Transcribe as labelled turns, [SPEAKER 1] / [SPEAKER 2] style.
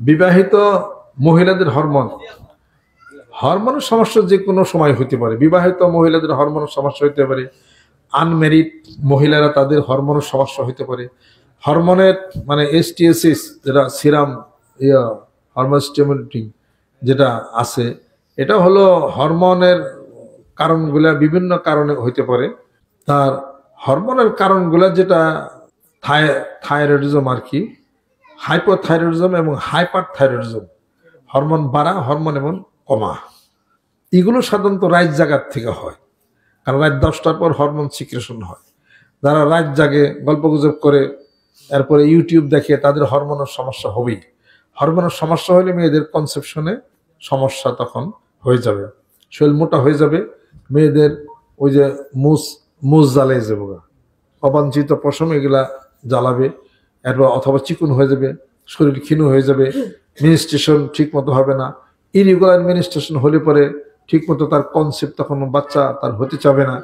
[SPEAKER 1] বিবাহিত মহিলাদের হরমোন হরমোনের সমস্যা যে কোনো সময় হতে পারে। বিবাহিত মহিলাদের হরমোনের সমস্যা হতে পারে, আনমেরিড মহিলারা তাদের হরমোনের সমস্যা হতে পারে। হরমোনের মানে এসটিএসিস যেটা সিরাম হরমোন স্টিমুলেটিং যেটা আছে, এটা হলো হরমোনের কারণগুলা বিভিন্ন কারণে হইতে পারে। তার হরমোনের কারণগুলা যেটা থাইরয়েডিজম আর কি, হাইপোথাইরয়েডিজম এবং হাইপার থাইরয়েডিজম, হরমোন বাড়া হরমোন এবং কমা, এগুলো সাধারণত রাত জাগার থেকে হয়। কারণ রাত 10টার পর হরমোন সিক্রেশন হয়। যারা রাত জাগে গল্পগুজব করে এরপরে ইউটিউব দেখে তাদের হরমোনের সমস্যা হবেই। হরমোনের সমস্যা হলে মেয়েদের কনসেপশনে সমস্যা তখন হয়ে যাবে, শরীর মোটা হয়ে যাবে, মেয়েদের ওই যে মুজ জ্বালিয়ে যাবে, অবাঞ্ছিত পশম এগুলা জ্বালাবে, এরপর অথবা চিকুন হয়ে যাবে, শরীর ক্ষীণ হয়ে যাবে, মিনিস্ট্রেশন ঠিক মতো হবে না। ইরেগুলার মিনিস্ট্রেশন হলে পরে ঠিক মতো তার কনসেপ্ট তখন বাচ্চা তার হতে চাবে না।